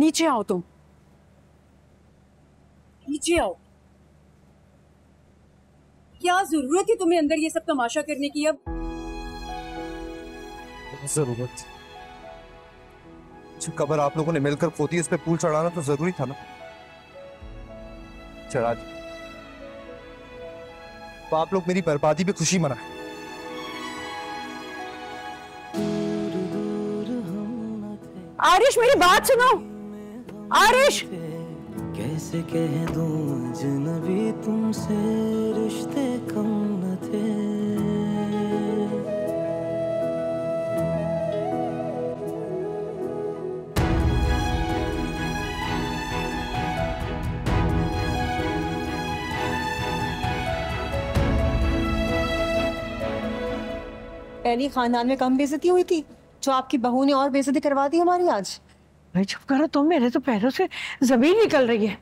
नीचे आओ तुम, नीचे आओ। क्या जरूरत है तुम्हें अंदर ये सब तमाशा करने की? अब जरूरत जो कबर आप लोगों ने मिलकर खोदी, इस पे पुल चढ़ाना तो जरूरी था ना। चढ़ा दी। तो आप लोग मेरी बर्बादी पे खुशी मनाएं। आरिश मेरी बात सुनो। आरिश, कैसे कह दूं अजनबी तुमसे रिश्ते कम न थे। पहली खानदान में कम बेइज्जती हुई थी, जो आपकी बहू ने और बेइज्जती करवा दी हमारी आज। भाई चुप करो तुम, मेरे तो पैरों से जमीन निकल रही है।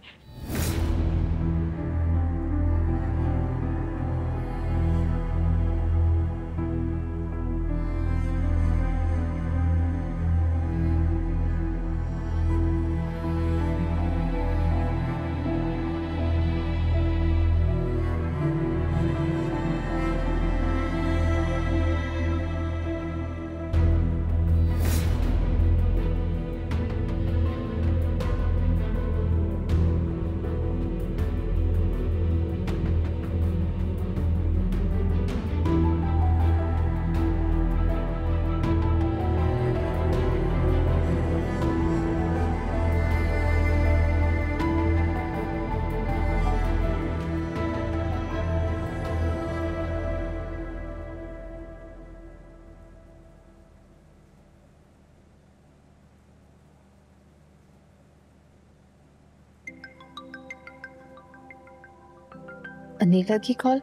अनीला की कॉल।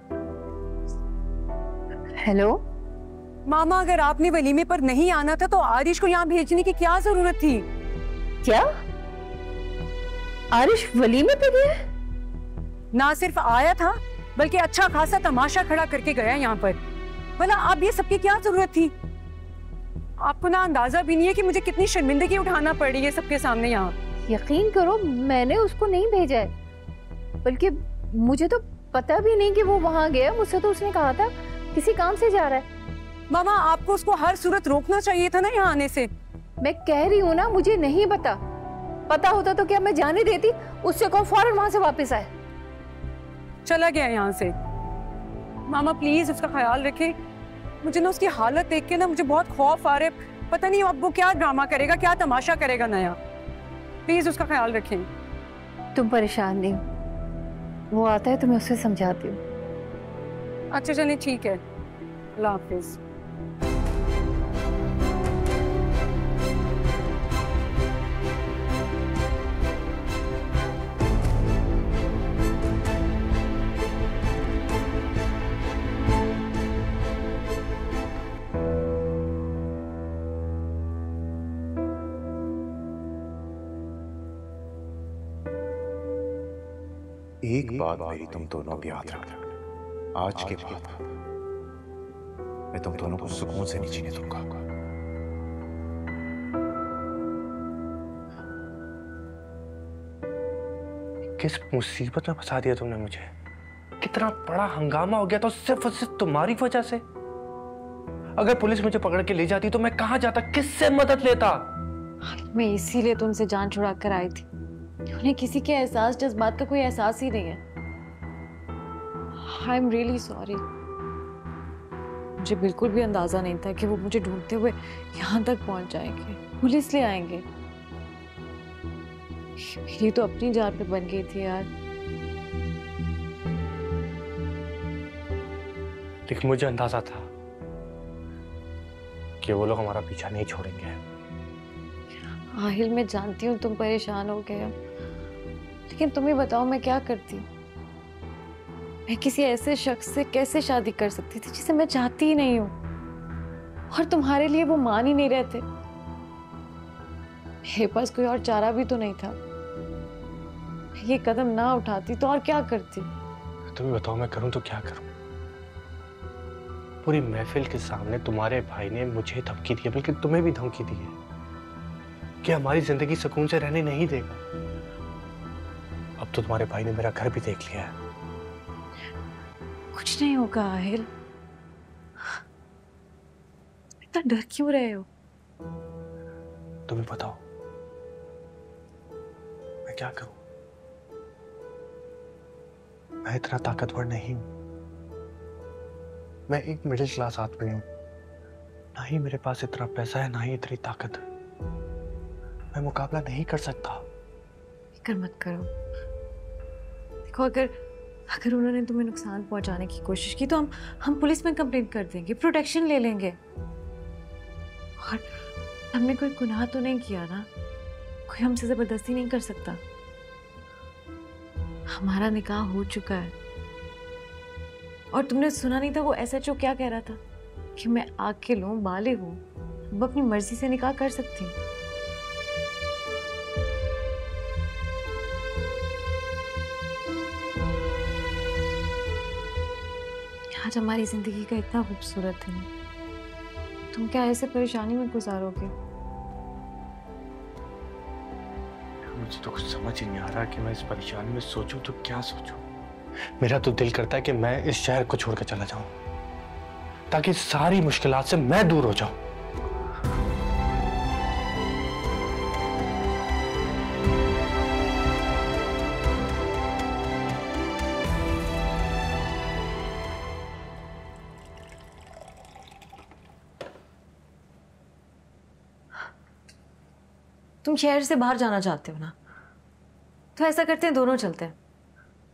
हेलो मामा, अगर आपने वलीमे पर नहीं आना था तो आरिश को यहाँ भेजने की क्या जरूरत थी? क्या आरिश वलीमे पे गया? ना सिर्फ आया था बल्कि अच्छा खासा तमाशा खड़ा करके गया यहाँ पर। भला अब ये सबकी क्या जरूरत थी? आपको ना अंदाजा भी नहीं है कि मुझे कितनी शर्मिंदगी उठाना पड़ रही है सबके सामने यहाँ। यकीन करो मैंने उसको नहीं भेजा है, बल्कि मुझे तो पता भी नहीं कि वो वहां गया। मुझसे तो उसने कहा था किसी काम से जा रहा है। मामा, आपको उसको हर सूरत रोकना चाहिए था ना यहाँ आने से। मैं कह रही हूँ ना, मुझे नहीं पता होता तो क्या मैं जाने देती? उससे कहो फौरन वहां से वापस आए। चला गया यहाँ से। मामा प्लीज उसका ख्याल रखें। मुझे ना उसकी हालत देख के ना मुझे बहुत खौफ आ रहा है। पता नहीं अब वो क्या ड्रामा करेगा, क्या तमाशा करेगा नया। प्लीज उसका ख्याल रखें। तुम परेशान नहीं, वो आता है तो मैं उससे समझाती हूँ। अच्छा चलिए ठीक है, अल्लाह हाफिज। एक बात मेरी तुम दोनों भी याद रखना, आज के बाद मैं तुम दोनों को सुकून से नहीं जीने दूंगा। किस मुसीबत में फंसा दिया तुमने मुझे। कितना बड़ा हंगामा हो गया था सिर्फ और सिर्फ तुम्हारी वजह से। अगर पुलिस मुझे पकड़ के ले जाती तो मैं कहां जाता, किससे मदद लेता? मैं इसीलिए तो उनसे जान छुड़ा कर आई थी। उन्हें किसी के एहसास जज्बात का कोई एहसास ही नहीं है। I am really sorry. मुझे बिल्कुल भी अंदाजा नहीं था कि वो मुझे ढूंढते हुए यहाँ तक पहुंच जाएंगे, पुलिस ले आएंगे। मेरी तो अपनी जान पे बन गई थी यार। लेकिन मुझे अंदाजा था कि वो लोग हमारा पीछा नहीं छोड़ेंगे। आहिल मैं जानती हूँ तुम परेशान हो गए हो, लेकिन तुम ही बताओ मैं क्या करती। मैं किसी ऐसे शख्स से कैसे शादी कर सकती थी जिसे मैं चाहती ही नहीं हूँ, और तुम्हारे लिए वो मान ही नहीं रहते। मेरे पास कोई और चारा भी तो नहीं था। ये कदम ना उठाती तो और क्या करती। तुम बताओ मैं करूं तो क्या करूं? पूरी महफिल के सामने तुम्हारे भाई ने मुझे धमकी दी है, बल्कि तुम्हें भी धमकी दी है कि हमारी जिंदगी सुकून से रहने नहीं देगा। अब तो तुम्हारे भाई ने मेरा घर भी देख लिया है। कुछ नहीं होगा आहिल, इतना डर क्यों रहे हो? तुम्हें बताओ मैं क्या करूं? मैं इतना ताकतवर नहीं हूं। मैं एक मिडिल क्लास आदमी हूं। ना ही मेरे पास इतना पैसा है, ना ही इतनी ताकत। मैं मुकाबला नहीं कर सकता। फिक्र मत करो। देखो, अगर उन्होंने तुम्हें नुकसान पहुंचाने की कोशिश की तो हम पुलिस में कंप्लेंट कर देंगे, प्रोटेक्शन ले लेंगे। और हमने कोई गुनाह तो नहीं किया ना, कोई हमसे जबरदस्ती नहीं कर सकता। हमारा निकाह हो चुका है। और तुमने सुना नहीं था वो SHO क्या कह रहा था कि मैं आकिल हूं, बालिग हूं, वो अपनी मर्जी से निकाह कर सकती हूँ। आज हमारी जिंदगी का इतना खूबसूरत है, तुम क्या ऐसे परेशानी में गुजारोगे? मुझे तो कुछ समझ ही नहीं आ रहा कि मैं इस परेशानी में सोचूं तो क्या सोचूं। मेरा तो दिल करता है कि मैं इस शहर को छोड़कर चला जाऊं, ताकि सारी मुश्किलात से मैं दूर हो जाऊं। तुम शहर से बाहर जाना चाहते हो ना, तो ऐसा करते हैं, दोनों चलते हैं।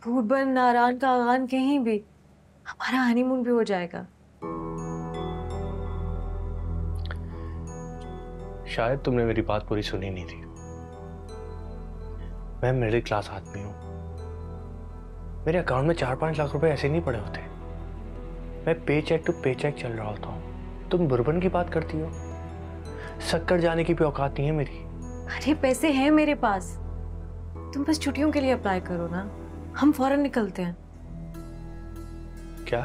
भूतबन, नारायण का आगान, कहीं भी हमारा हनीमून भी हो जाएगा। शायद तुमने मेरी बात पूरी सुनी नहीं थी। मैं मिडिल क्लास आदमी हूं। मेरे अकाउंट में 4-5 लाख रुपए ऐसे नहीं पड़े होते। मैं पे चेक टू पे चेक चल रहा होता हूं। तुम बुरबन की बात करती हो। शक्कर जाने की भी औकात नहीं है मेरी। अरे पैसे हैं मेरे पास, तुम बस छुट्टियों के लिए अप्लाई करो ना, हम फौरन निकलते हैं। क्या?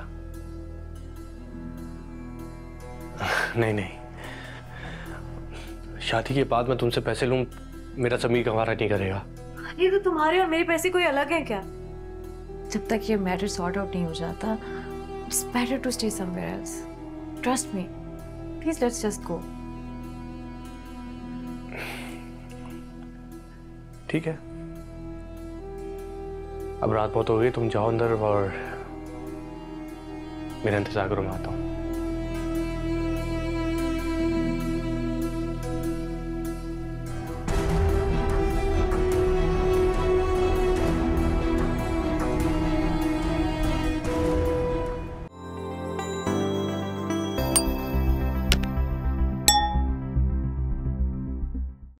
नहीं नहीं, शादी के बाद मैं तुमसे पैसे लूं, मेरा समीर गंवारा नहीं करेगा। अरे तो तुम्हारे और मेरे पैसे कोई अलग है क्या? जब तक ये मैटर सॉर्ट आउट नहीं हो जाता, it's better to stay somewhere else. Trust me, please let's just go. ठीक है, अब रात बहुत हो गई, तुम जाओ अंदर और मेरा इंतजार करो, मैं आता हूँ।